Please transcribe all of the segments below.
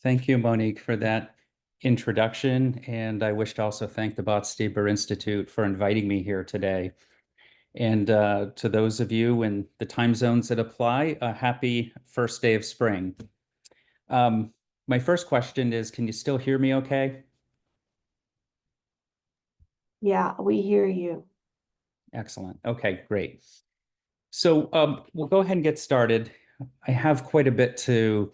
Thank you, Monique, for that introduction. And I wish to also thank the Botstiber Institute for inviting me here today. And to those of you in the time zones that apply, a happy first day of spring. My first question is, can you still hear me okay? Yeah, we hear you. Excellent. Okay, great. So we'll go ahead and get started. I have quite a bit to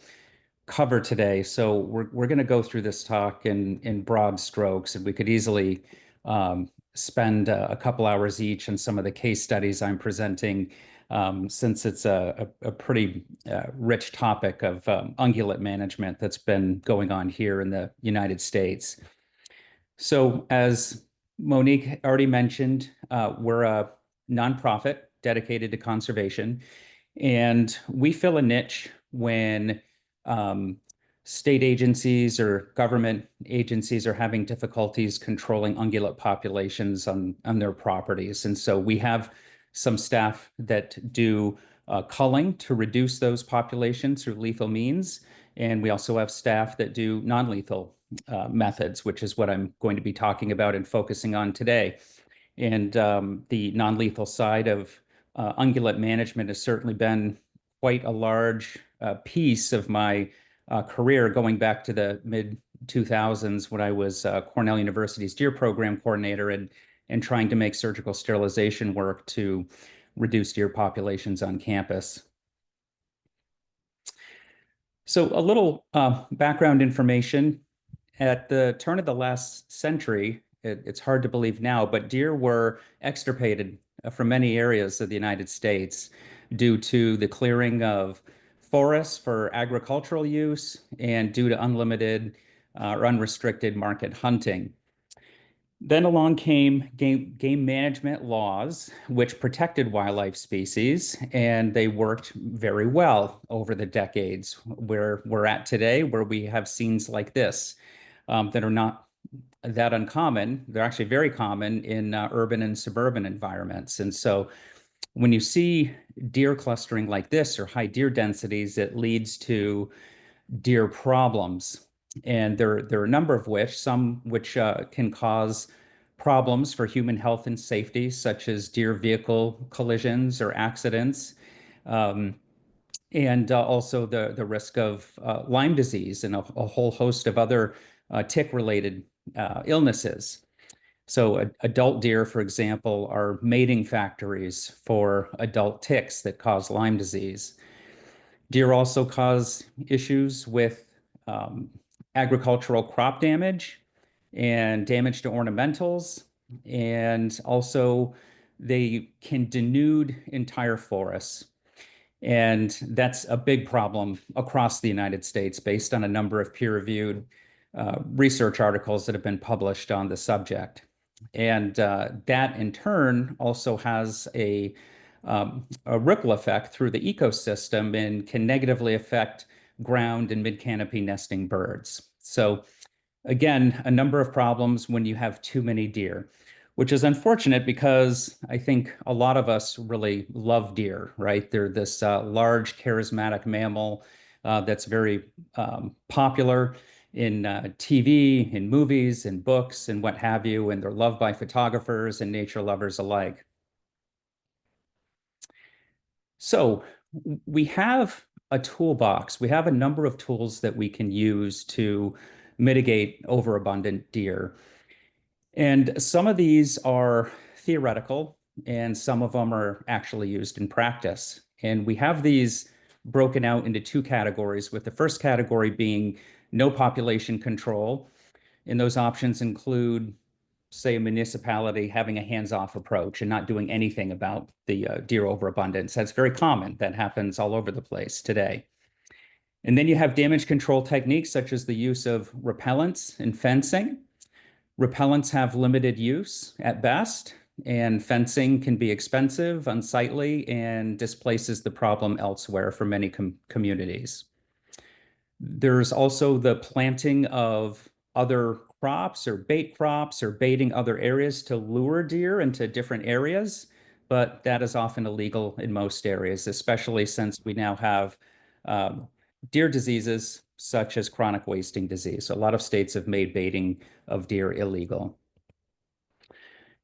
cover today, so we're going to go through this talk in broad strokes, and we could easily spend a couple hours each on some of the case studies I'm presenting, since it's a pretty rich topic of ungulate management that's been going on here in the United States. So, as Monique already mentioned, we're a nonprofit dedicated to conservation, and we fill a niche when um, state agencies or government agencies are having difficulties controlling ungulate populations on their properties. And so we have some staff that do culling to reduce those populations through lethal means. And we also have staff that do non-lethal methods, which is what I'm going to be talking about and focusing on today. And the non-lethal side of ungulate management has certainly been quite a large piece of my career, going back to the mid 2000s when I was Cornell University's deer program coordinator and trying to make surgical sterilization work to reduce deer populations on campus. So a little background information. At the turn of the last century, it's hard to believe now, but deer were extirpated from many areas of the United States due to the clearing of forests for agricultural use and due to unlimited or unrestricted market hunting. Then along came game management laws, which protected wildlife species, and they worked very well over the decades. Where we're at today, where we have scenes like this that are not that uncommon. They're actually very common in urban and suburban environments. And so when you see deer clustering like this or high deer densities, it leads to deer problems. And there are a number of some which can cause problems for human health and safety, such as deer vehicle collisions or accidents. Um, and also the risk of Lyme disease and a whole host of other tick-related illnesses. So adult deer, for example, are mating factories for adult ticks that cause Lyme disease. Deer also cause issues with um, agricultural crop damage and damage to ornamentals, and also they can denude entire forests. And that's a big problem across the United States based on a number of peer-reviewed research articles that have been published on the subject. And that in turn also has a ripple effect through the ecosystem and can negatively affect ground and mid-canopy nesting birds. So again, a number of problems when you have too many deer, which is unfortunate because I think a lot of us really love deer, right? They're this large, charismatic mammal that's very popular in TV, in movies, in books, and what have you, and they're loved by photographers and nature lovers alike. So we have a toolbox. We have a number of tools that we can use to mitigate overabundant deer. And some of these are theoretical, and some of them are actually used in practice. And we have these broken out into two categories, with the first category being no population control. And those options include, say, a municipality having a hands-off approach and not doing anything about the deer overabundance. That's very common. That happens all over the place today. And then you have damage control techniques such as the use of repellents and fencing. Repellents have limited use at best, and fencing can be expensive, unsightly, and displaces the problem elsewhere for many communities. There's also the planting of other crops or bait crops or baiting other areas to lure deer into different areas, but that is often illegal in most areas, especially since we now have um, deer diseases such as chronic wasting disease. So a lot of states have made baiting of deer illegal.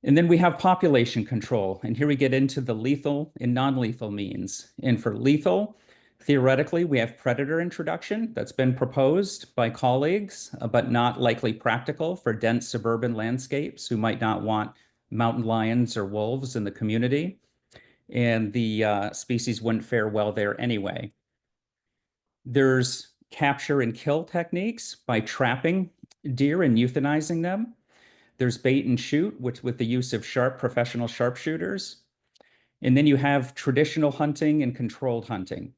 And then we have population control. And here we get into the lethal and non-lethal means. And for lethal, theoretically, we have predator introduction that's been proposed by colleagues, but not likely practical for dense suburban landscapes who might not want mountain lions or wolves in the community. And the species wouldn't fare well there anyway. There's capture and kill techniques by trapping deer and euthanizing them. There's bait and shoot, which with the use of professional sharpshooters. And then you have traditional hunting and controlled hunting.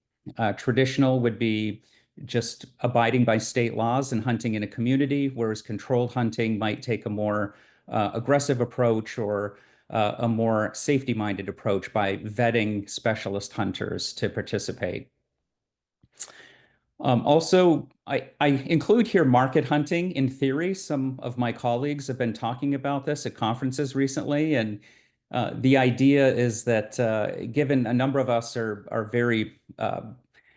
Traditional would be just abiding by state laws and hunting in a community, whereas controlled hunting might take a more aggressive approach or a more safety-minded approach by vetting specialist hunters to participate. Also, I include here market hunting. In theory, some of my colleagues have been talking about this at conferences recently, and the idea is that given a number of us are very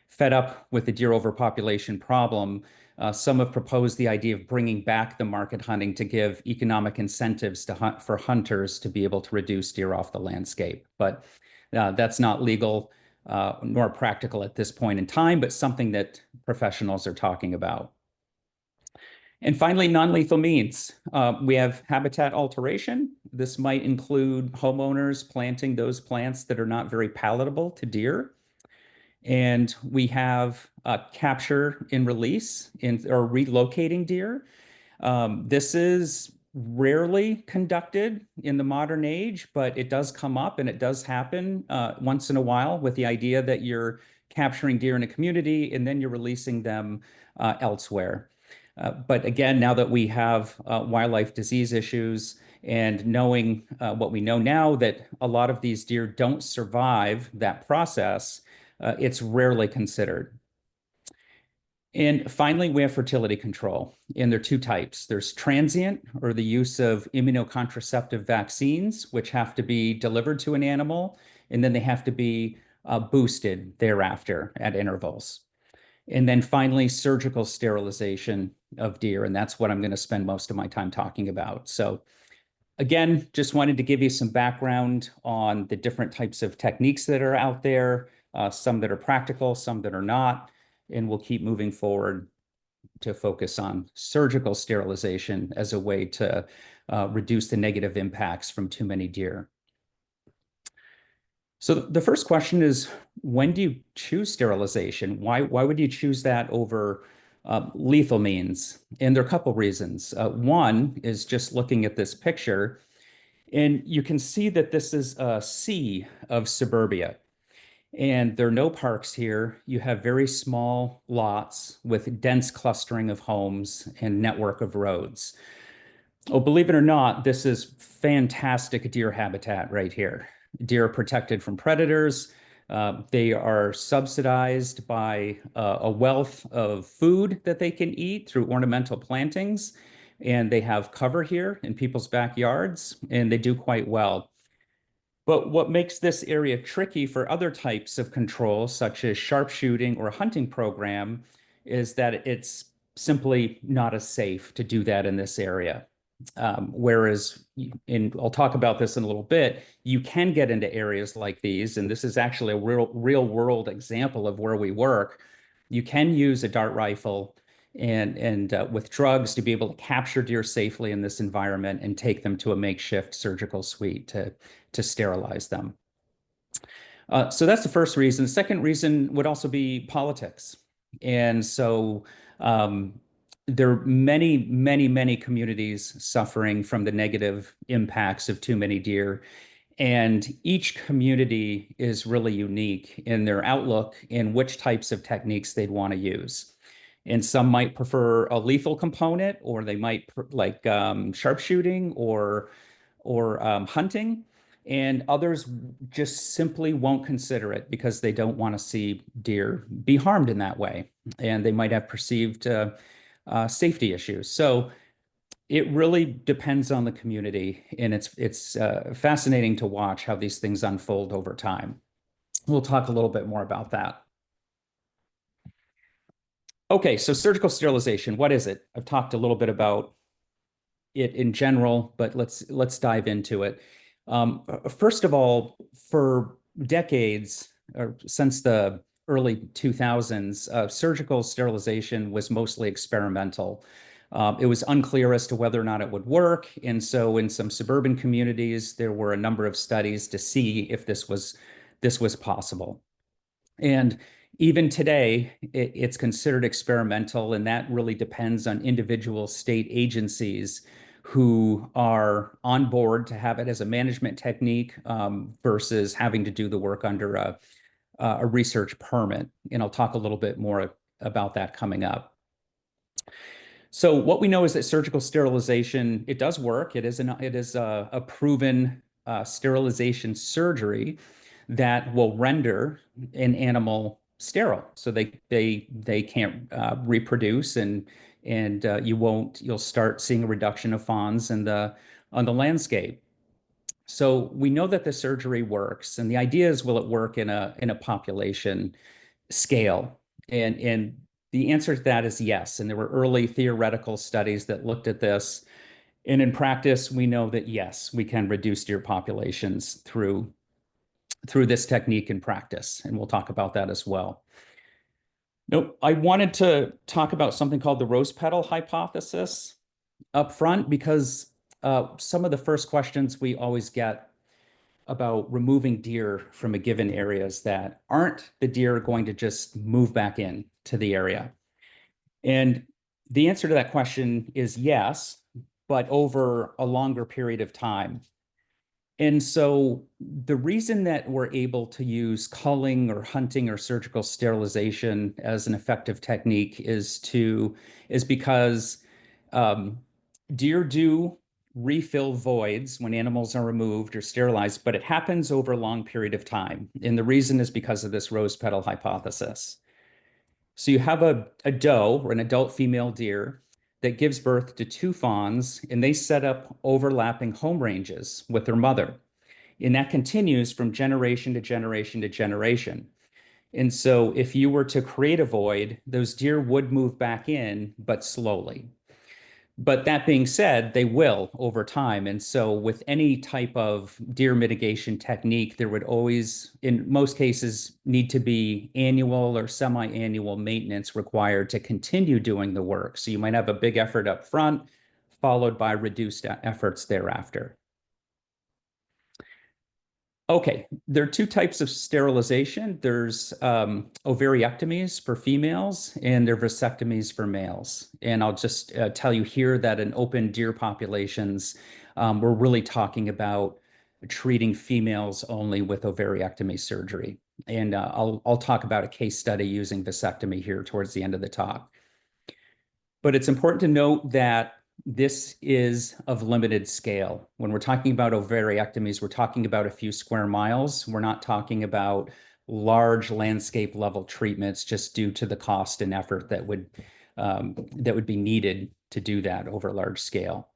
fed up with the deer overpopulation problem, some have proposed the idea of bringing back the market hunting to give economic incentives for hunters to be able to reduce deer off the landscape. But that's not legal nor practical at this point in time, but something that professionals are talking about. And finally, non-lethal means. We have habitat alteration. This might include homeowners planting those plants that are not very palatable to deer. And we have capture and release or relocating deer. This is rarely conducted in the modern age, but it does come up and it does happen once in a while with the idea that you're capturing deer in a community and then you're releasing them elsewhere. But again, now that we have wildlife disease issues and knowing what we know now that a lot of these deer don't survive that process, it's rarely considered. And finally, we have fertility control, and there are two types. There's transient, or the use of immunocontraceptive vaccines, which have to be delivered to an animal, and then they have to be boosted thereafter at intervals. And then finally, surgical sterilization of deer, and that's what I'm going to spend most of my time talking about. So again, just wanted to give you some background on the different types of techniques that are out there, some that are practical, some that are not, and we'll keep moving forward to focus on surgical sterilization as a way to reduce the negative impacts from too many deer. So the first question is, when do you choose sterilization? Why would you choose that over lethal means? And there are a couple reasons. One is just looking at this picture, and you can see that this is a sea of suburbia. And there are no parks here. You have very small lots with dense clustering of homes and network of roads. Oh, believe it or not, this is fantastic deer habitat right here. Deer are protected from predators. They are subsidized by a wealth of food that they can eat through ornamental plantings. And they have cover here in people's backyards, and they do quite well. But what makes this area tricky for other types of control, such as sharpshooting or a hunting program, is that it's simply not as safe to do that in this area. Whereas, I'll talk about this in a little bit, you can get into areas like these, and this is actually a real world example of where we work. You can use a dart rifle and with drugs to be able to capture deer safely in this environment and take them to a makeshift surgical suite to sterilize them. So that's the first reason. The second reason would also be politics. And so there are many communities suffering from the negative impacts of too many deer. And each community is really unique in their outlook in which types of techniques they'd want to use. And some might prefer a lethal component, or they might like sharpshooting or hunting. And others just simply won't consider it because they don't want to see deer be harmed in that way. And they might have perceived safety issues. So it really depends on the community, and it's fascinating to watch how these things unfold over time. We'll talk a little bit more about that. Okay, so surgical sterilization, what is it? I've talked a little bit about it in general, but let's dive into it. First of all, for decades, or since the early 2000s, surgical sterilization was mostly experimental. It was unclear as to whether or not it would work, and so in some suburban communities, there were a number of studies to see if this was possible. And even today, it's considered experimental, and that really depends on individual state agencies who are on board to have it as a management technique versus having to do the work under a research permit. And I'll talk a little bit more about that coming up. So what we know is that surgical sterilization, it does work. It is a proven sterilization surgery that will render an animal sterile, so they can't reproduce, and you'll start seeing a reduction of fawns in the on the landscape. So we know that the surgery works, and the idea is, will it work in a population scale? And the answer to that is yes. And there were early theoretical studies that looked at this. And in practice, we know that yes, we can reduce deer populations through this technique in practice. And we'll talk about that as well. Now, I wanted to talk about something called the rose petal hypothesis up front because some of the first questions we always get about removing deer from a given area is that aren't the deer going to just move back in to the area? And the answer to that question is yes, but over a longer period of time. And so the reason that we're able to use culling or hunting or surgical sterilization as an effective technique is because um, deer do refill voids when animals are removed or sterilized, but it happens over a long period of time. And the reason is because of this rose petal hypothesis. So you have a doe or an adult female deer that gives birth to two fawns, and they set up overlapping home ranges with their mother. And that continues from generation to generation to generation. And so if you were to create a void, those deer would move back in, but slowly. But that being said, they will over time. And so with any type of deer mitigation technique, there would always, in most cases, need to be annual or semi-annual maintenance required to continue doing the work. So you might have a big effort up front, followed by reduced efforts thereafter. Okay, there are two types of sterilization. There's ovariectomies for females and there are vasectomies for males. And I'll just tell you here that in open deer populations, we're really talking about treating females only with ovariectomy surgery. And I'll talk about a case study using vasectomy here towards the end of the talk. But it's important to note that this is of limited scale. When we're talking about ovariectomies, we're talking about a few square miles. We're not talking about large landscape level treatments just due to the cost and effort that would be needed to do that over a large scale.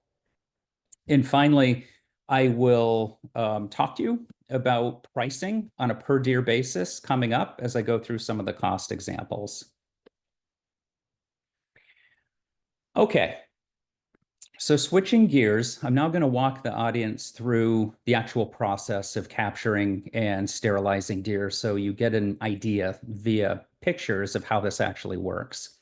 And finally, I will talk to you about pricing on a per deer basis coming up as I go through some of the cost examples. Okay, so switching gears, I'm now going to walk the audience through the actual process of capturing and sterilizing deer so you get an idea via pictures of how this actually works.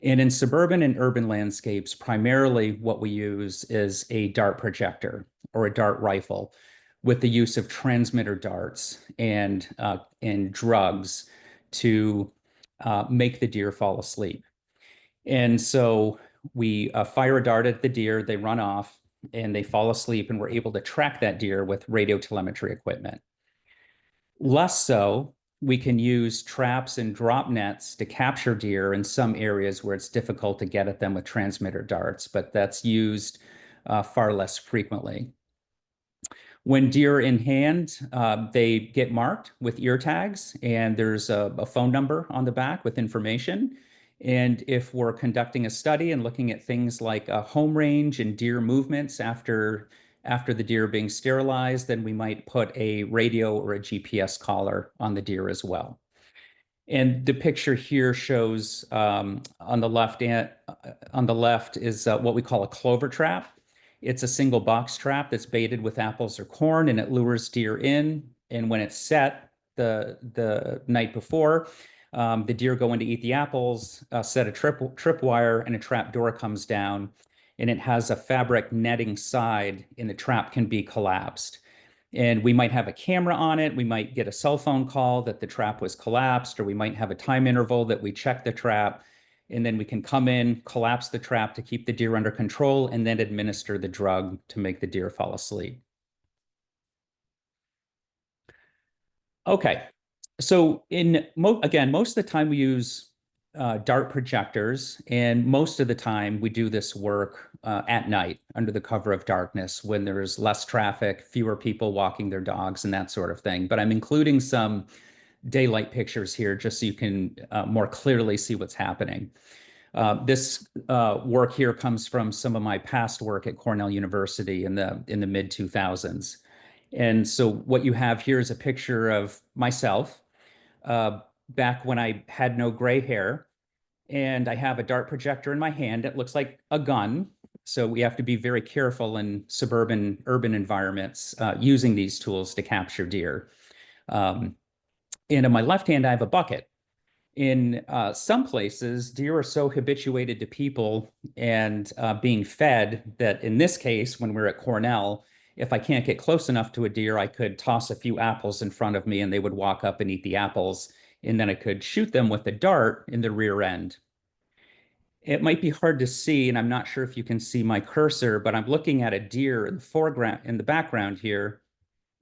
And in suburban and urban landscapes, primarily what we use is a dart projector or a dart rifle with the use of transmitter darts and drugs to make the deer fall asleep. And so we fire a dart at the deer, they run off, and they fall asleep, and we're able to track that deer with radio telemetry equipment. Less so, we can use traps and drop nets to capture deer in some areas where it's difficult to get at them with transmitter darts, but that's used far less frequently. When deer in hand, they get marked with ear tags, and there's a phone number on the back with information. And if we're conducting a study and looking at things like home range and deer movements after the deer being sterilized, then we might put a radio or a GPS collar on the deer as well. And the picture here shows on the left is what we call a clover trap. It's a single box trap that's baited with apples or corn, and it lures deer in. And when it's set the night before, the deer go in to eat the apples, set a tripwire, and a trap door comes down, and it has a fabric netting side, and the trap can be collapsed. And we might have a camera on it. We might get a cell phone call that the trap was collapsed, or we might have a time interval that we check the trap. And then we can come in, collapse the trap to keep the deer under control, and then administer the drug to make the deer fall asleep. Okay. So again, most of the time we use dart projectors, and most of the time we do this work at night under the cover of darkness when there's less traffic, fewer people walking their dogs, and that sort of thing. But I'm including some daylight pictures here just so you can more clearly see what's happening. This work here comes from some of my past work at Cornell University in the mid 2000s. And so what you have here is a picture of myself uh, back when I had no gray hair, and I have a dart projector in my hand. It looks like a gun. So we have to be very careful in suburban, urban environments using these tools to capture deer. Um, and in my left hand, I have a bucket. In some places, deer are so habituated to people and being fed that in this case, when we're at Cornell, if I can't get close enough to a deer, I could toss a few apples in front of me and they would walk up and eat the apples. And then I could shoot them with a dart in the rear end. It might be hard to see, and I'm not sure if you can see my cursor, but I'm looking at a deer in the foreground, in the background here,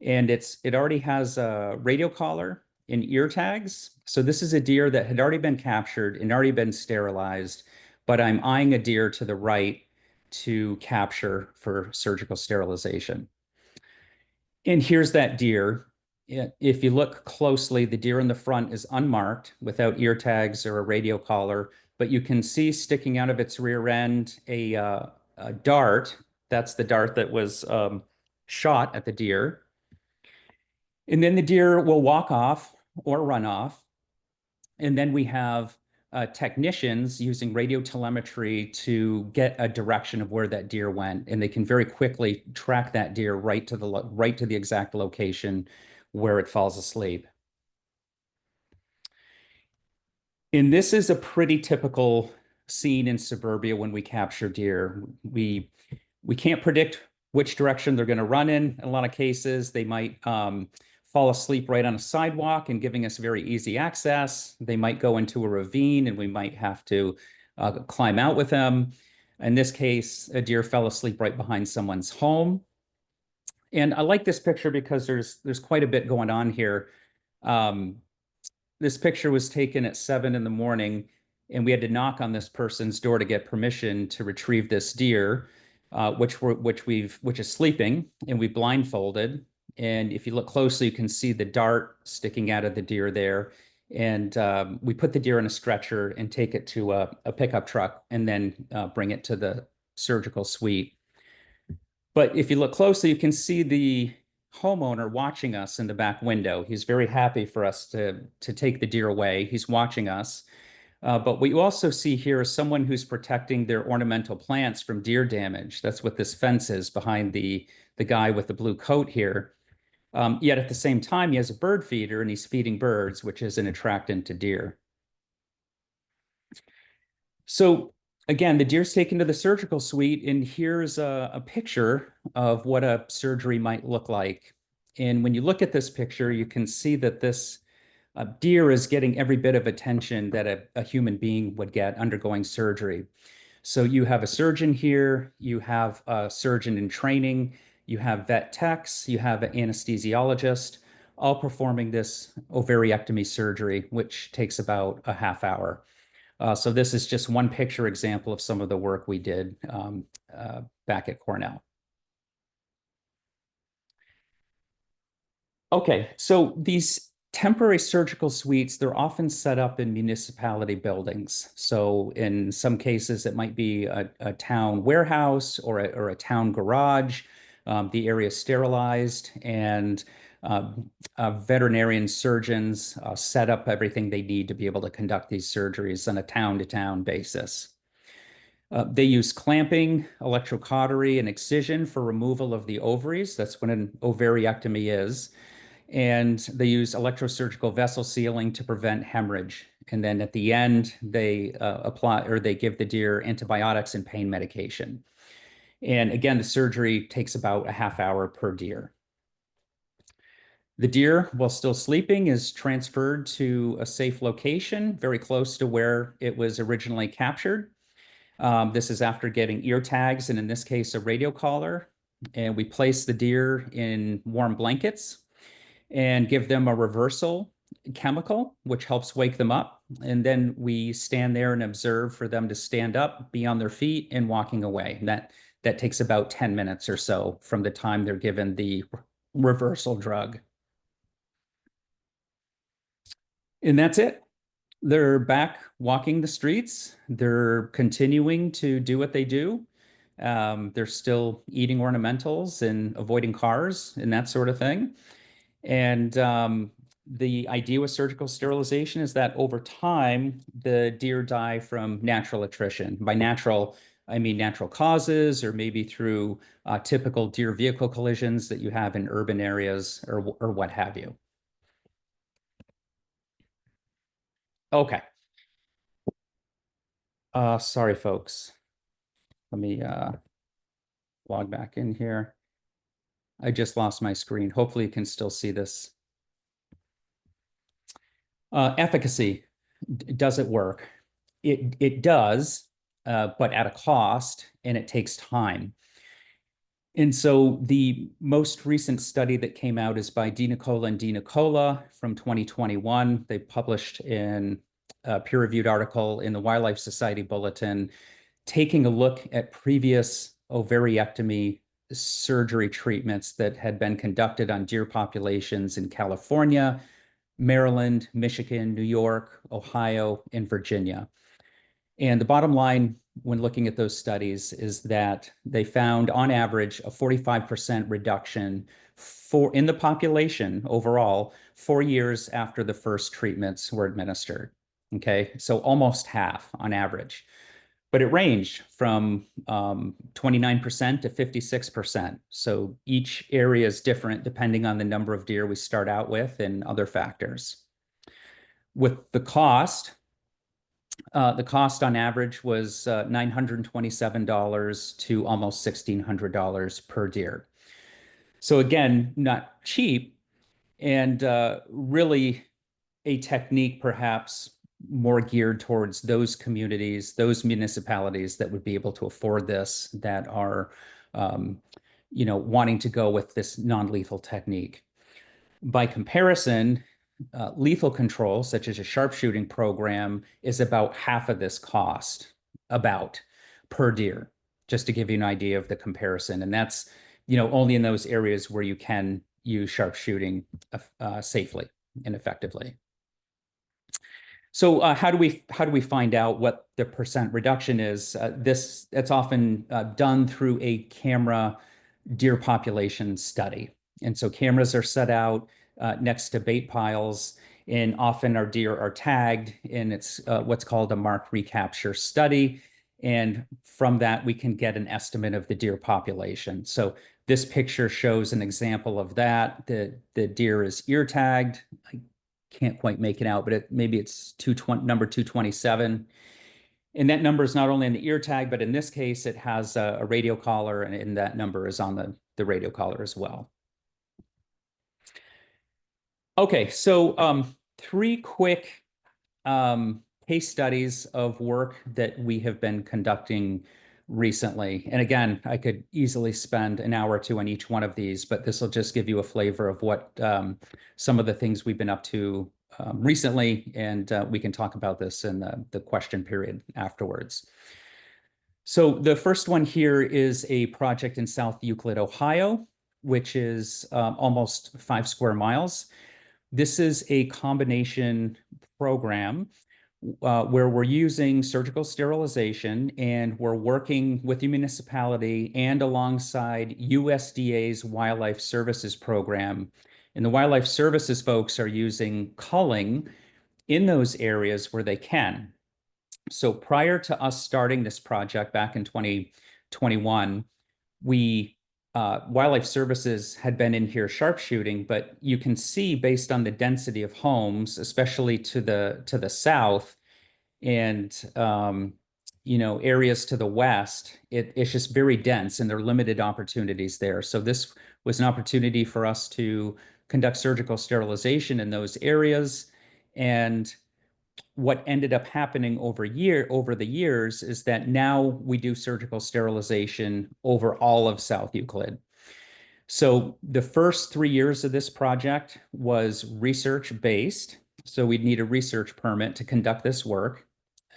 and it already has a radio collar and ear tags. So this is a deer that had already been captured and already been sterilized, but I'm eyeing a deer to the right to capture for surgical sterilization. And here's that deer. If you look closely, the deer in the front is unmarked without ear tags or a radio collar, but you can see sticking out of its rear end a dart. That's the dart that was shot at the deer. And then the deer will walk off or run off. And then we have technicians using radio telemetry to get a direction of where that deer went, and they can very quickly track that deer right to the exact location where it falls asleep. And this is a pretty typical scene in suburbia when we capture deer. We can't predict which direction they're going to run in. In a lot of cases, they might fall asleep right on a sidewalk and giving us very easy access. They might go into a ravine and we might have to climb out with them. In this case, a deer fell asleep right behind someone's home. And I like this picture because there's quite a bit going on here. Um, this picture was taken at 7 in the morning, and we had to knock on this person's door to get permission to retrieve this deer, which is sleeping, and we blindfolded. And if you look closely, you can see the dart sticking out of the deer there. And we put the deer in a stretcher and take it to a pickup truck, and then bring it to the surgical suite. But if you look closely, you can see the homeowner watching us in the back window. He's very happy for us to take the deer away. He's watching us. But what you also see here is someone who's protecting their ornamental plants from deer damage. That's what this fence is behind the guy with the blue coat here. Yet at the same time, he has a bird feeder and he's feeding birds, which is an attractant to deer. So again, the deer's taken to the surgical suite, and here's a picture of what a surgery might look like. And when you look at this picture, you can see that this deer is getting every bit of attention that a human being would get undergoing surgery. So you have a surgeon here, you have a surgeon in training, you have vet techs, you have an anesthesiologist, all performing this ovariectomy surgery, which takes about a half hour. So this is just one picture example of some of the work we did back at Cornell. Okay, so these temporary surgical suites, they're often set up in municipality buildings. So in some cases, it might be a town warehouse or a town garage. The area is sterilized, and veterinarian surgeons set up everything they need to be able to conduct these surgeries on a town-to-town basis. They use clamping, electrocautery, and excision for removal of the ovaries. That's what an ovariectomy is. And they use electrosurgical vessel sealing to prevent hemorrhage. And then at the end, they they give the deer antibiotics and pain medication. And again, the surgery takes about a half hour per deer. The deer, while still sleeping, is transferred to a safe location very close to where it was originally captured. This is after getting ear tags, and in this case, a radio collar. And we place the deer in warm blankets and give them a reversal chemical, which helps wake them up. And then we stand there and observe for them to stand up, be on their feet, and walking away. And that takes about 10 minutes or so from the time they're given the reversal drug. And that's it. They're back walking the streets. They're continuing to do what they do. They're still eating ornamentals and avoiding cars and that sort of thing. And the idea with surgical sterilization is that over time, the deer die from natural attrition. By natural, I mean natural causes, or maybe through typical deer vehicle collisions that you have in urban areas or what have you. Okay. Sorry, folks. Let me log back in here. I just lost my screen. Hopefully you can still see this. Efficacy, does it work? It does, but at a cost, and it takes time. And so the most recent study that came out is by DiNicola and DiNicola from 2021. They published in a peer-reviewed article in the Wildlife Society Bulletin, taking a look at previous ovariectomy surgery treatments that had been conducted on deer populations in California, Maryland, Michigan, New York, Ohio, and Virginia. And the bottom line when looking at those studies is that they found on average a 45% reduction in the population overall 4 years after the first treatments were administered. Okay, so almost half on average. But it ranged from 29% to 56%. So each area is different depending on the number of deer we start out with and other factors. With the cost on average was $927 to almost $1,600 per deer. So again, not cheap, and really a technique perhaps more geared towards those communities, those municipalities that would be able to afford this, that are, wanting to go with this non-lethal technique. By comparison, lethal control, such as a sharpshooting program, is about half of this cost, about per deer, just to give you an idea of the comparison. And that's, only in those areas where you can use sharpshooting safely and effectively. So how do we find out what the percent reduction is? That's often done through a camera deer population study. And so cameras are set out next to bait piles, and often our deer are tagged, and it's what's called a mark recapture study. And from that, we can get an estimate of the deer population. So this picture shows an example of that. The deer is ear tagged. I can't quite make it out, but maybe it's number 227. And that number is not only in the ear tag, but in this case, it has a radio collar, and that number is on the radio collar as well. Okay, so 3 quick case studies of work that we have been conducting recently. And again, I could easily spend an hour or two on each one of these, but this will just give you a flavor of what some of the things we've been up to recently, and we can talk about this in the question period afterwards. So the first one here is a project in South Euclid, Ohio, which is almost 5 square miles. This is a combination program where we're using surgical sterilization, and we're working with the municipality and alongside USDA's Wildlife Services Program And the wildlife services folks are using culling in those areas where they can. So prior to us starting this project back in 2021, we Wildlife Services had been in here sharpshooting, but you can see based on the density of homes, especially to the south and areas to the west, it's just very dense and there are limited opportunities there. So this was an opportunity for us to conduct surgical sterilization in those areas. And what ended up happening over the years is that now we do surgical sterilization over all of South Euclid. So the first 3 years of this project was research based. So we'd need a research permit to conduct this work.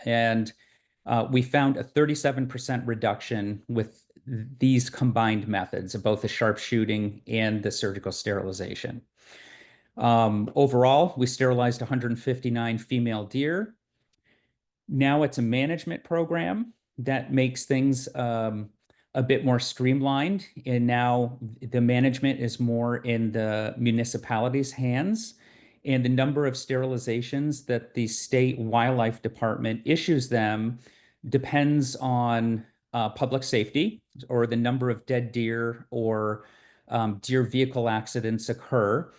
And we found a 37% reduction with these combined methods of both the sharpshooting and the surgical sterilization. Overall, we sterilized 159 female deer. Now it's a management program that makes things a bit more streamlined. And now the management is more in the municipality's hands. And the number of sterilizations that the state wildlife department issues them depends on public safety or the number of dead deer or deer vehicle accidents occur.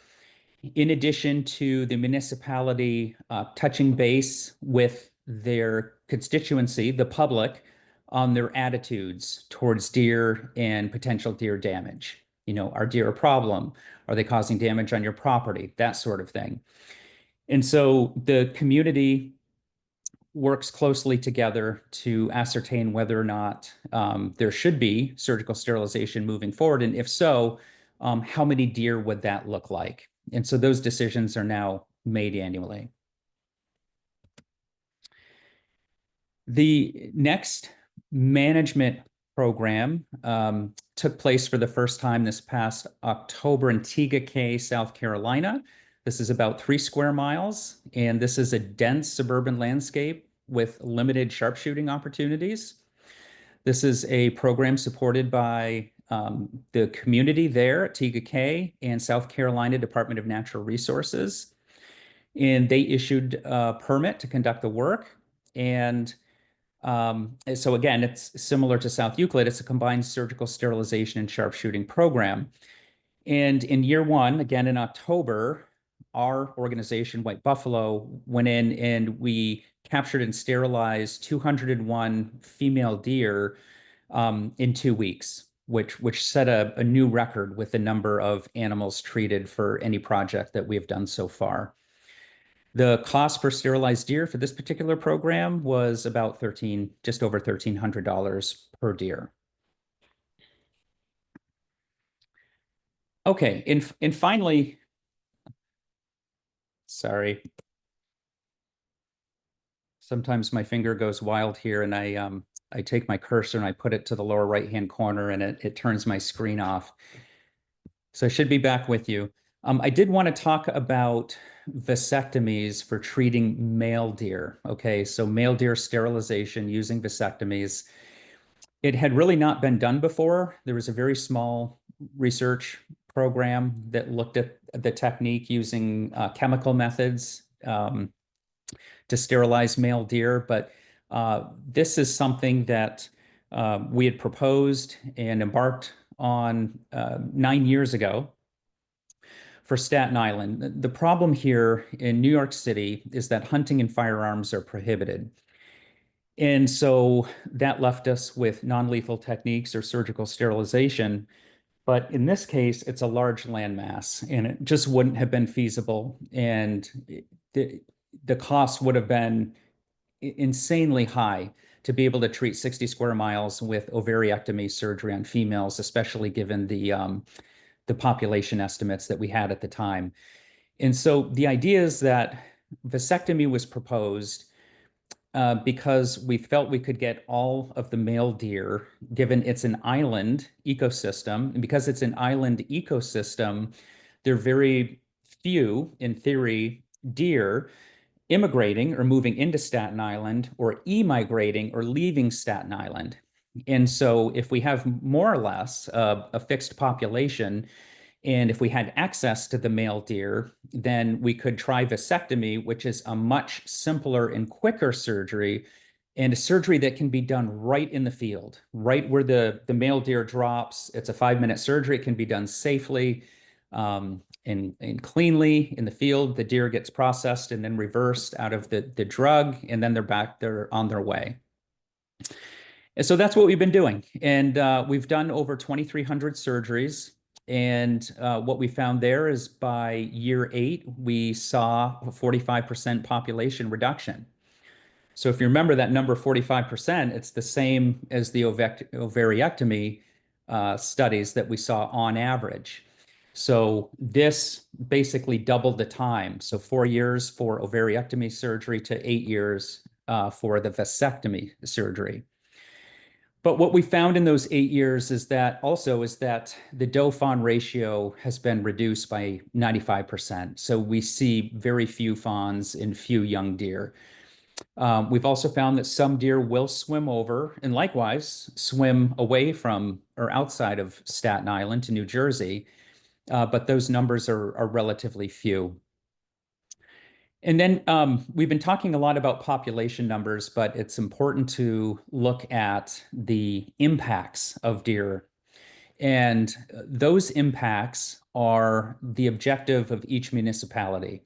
In addition to the municipality touching base with their constituency, the public, on their attitudes towards deer and potential deer damage. Are deer a problem? Are they causing damage on your property? That sort of thing. And so the community works closely together to ascertain whether or not there should be surgical sterilization moving forward. And if so, how many deer would that look like? And so those decisions are now made annually. The next management program took place for the first time this past October in Tega Cay, South Carolina. This is about 3 square miles, and this is a dense suburban landscape with limited sharpshooting opportunities. This is a program supported by the community there at Tega Cay and South Carolina Department of Natural Resources. And they issued a permit to conduct the work. And so again, it's similar to South Euclid. It's a combined surgical sterilization and sharpshooting program. And in year one, again in October, our organization, White Buffalo, went in and we captured and sterilized 201 female deer in 2 weeks, which set a new record with the number of animals treated for any project that we have done so far. The cost per sterilized deer for this particular program was about just over $1,300 per deer. Okay, and finally, sorry. Sometimes my finger goes wild here and I take my cursor and I put it to the lower right-hand corner and it turns my screen off. So I should be back with you. I did want to talk about vasectomies for treating male deer. Okay, so male deer sterilization using vasectomies. It had really not been done before. There was a very small research program that looked at the technique using chemical methods to sterilize male deer, but this is something that we had proposed and embarked on 9 years ago for Staten Island. The problem here in New York City is that hunting and firearms are prohibited. And so that left us with non-lethal techniques or surgical sterilization. But in this case, it's a large landmass and it just wouldn't have been feasible. And the cost would have been insanely high to be able to treat 60 square miles with ovariectomy surgery on females, especially given the population estimates that we had at the time. And so the idea is that vasectomy was proposed because we felt we could get all of the male deer, given it's an island ecosystem. And because it's an island ecosystem, there are very few, in theory, deer immigrating or moving into Staten Island or emigrating or leaving Staten Island. And so if we have more or less a fixed population And if we had access to the male deer, then we could try vasectomy, which is a much simpler and quicker surgery, and a surgery that can be done right in the field, right where the male deer drops. It's a 5-minute surgery. It can be done safely and cleanly in the field. The deer gets processed and then reversed out of the drug, and then they're on their way. And so that's what we've been doing. And we've done over 2,300 surgeries. And what we found there is by year 8, we saw a 45% population reduction. So if you remember that number 45%, it's the same as the ovariectomy studies that we saw on average. So this basically doubled the time. So 4 years for ovariectomy surgery to 8 years for the vasectomy surgery. But what we found in those 8 years is that the doe-fawn ratio has been reduced by 95%. So we see very few fawns and few young deer. We've also found that some deer will swim over and likewise swim away from or outside of Staten Island to New Jersey, but those numbers are relatively few. And then we've been talking a lot about population numbers, but it's important to look at the impacts of deer. And those impacts are the objective of each municipality.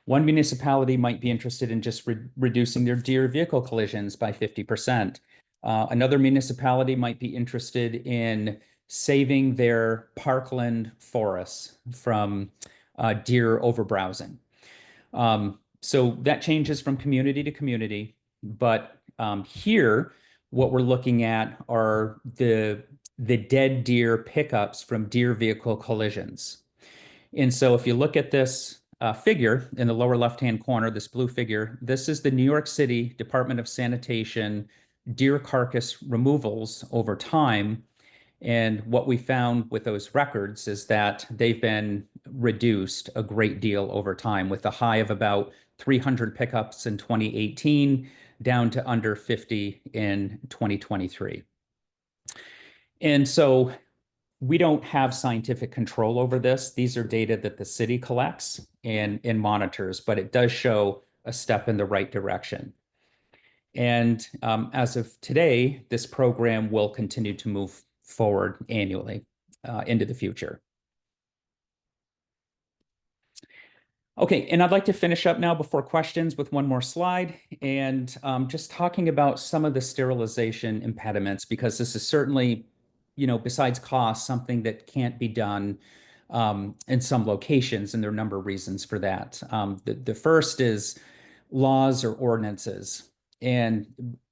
One municipality might be interested in just reducing their deer vehicle collisions by 50%. Another municipality might be interested in saving their parkland forests from deer overbrowsing. So that changes from community to community. But here, what we're looking at are the dead deer pickups from deer vehicle collisions. And so if you look at this figure in the lower left-hand corner, this blue figure, this is the New York City Department of Sanitation deer carcass removals over time. And what we found with those records is that they've been reduced a great deal over time, with a high of about 300 pickups in 2018 down to under 50 in 2023. And so we don't have scientific control over this. These are data that the city collects and monitors, but it does show a step in the right direction. And as of today, this program will continue to move forward annually into the future. Okay, and I'd like to finish up now before questions with one more slide and just talking about some of the sterilization impediments, because this is certainly, besides cost, something that can't be done in some locations, and there are a number of reasons for that. The first is laws or ordinances, and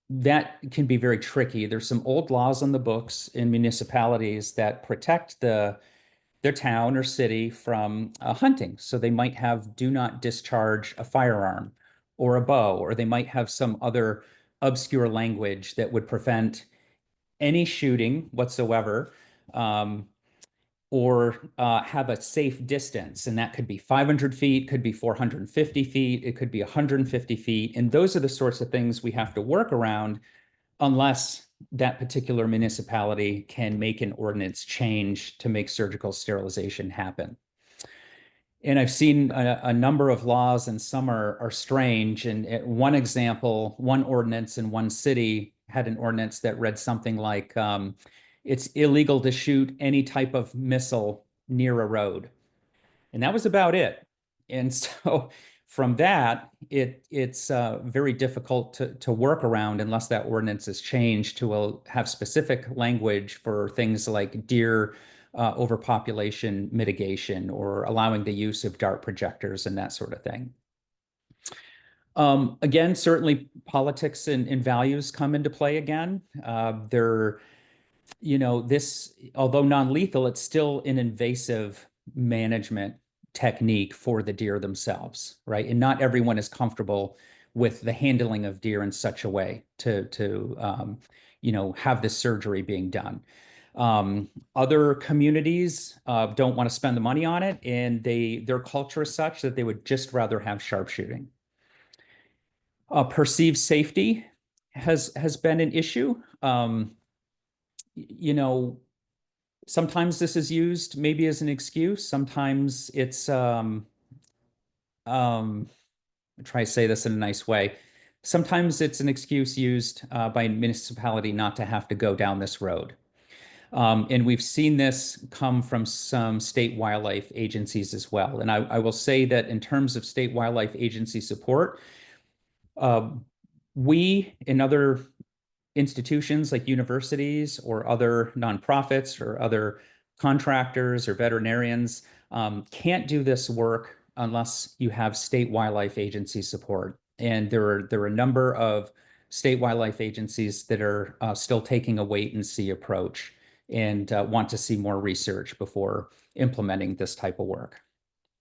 that can be very tricky. There's some old laws on the books in municipalities that protect their town or city from hunting. So they might have do not discharge a firearm or a bow, or they might have some other obscure language that would prevent any shooting whatsoever, or have a safe distance. And that could be 500 feet, could be 450 feet, it could be 150 feet. And those are the sorts of things we have to work around unless that particular municipality can make an ordinance change to make surgical sterilization happen. And I've seen a number of laws, and some are strange. And one example, one ordinance in one city had an ordinance that read something like, it's illegal to shoot any type of missile near a road. And that was about it. And so from that, it's very difficult to work around unless that ordinance is changed to have specific language for things like deer overpopulation mitigation, or allowing the use of dart projectors and that sort of thing. Again, certainly politics and values come into play again. This, although non-lethal, it's still an invasive management technique for the deer themselves, right? And not everyone is comfortable with the handling of deer in such a way to have this surgery being done. Other communities don't want to spend the money on it, and their culture is such that they would just rather have sharpshooting. Perceived safety has been an issue. Sometimes this is used maybe as an excuse. Sometimes it's um, try to say this in a nice way. Sometimes it's an excuse used by a municipality not to have to go down this road. And we've seen this come from some state wildlife agencies as well. And I will say that in terms of state wildlife agency support, uh, we and other institutions like universities or other nonprofits or other contractors or veterinarians can't do this work unless you have state wildlife agency support. And there are a number of state wildlife agencies that are still taking a wait and see approach and want to see more research before implementing this type of work.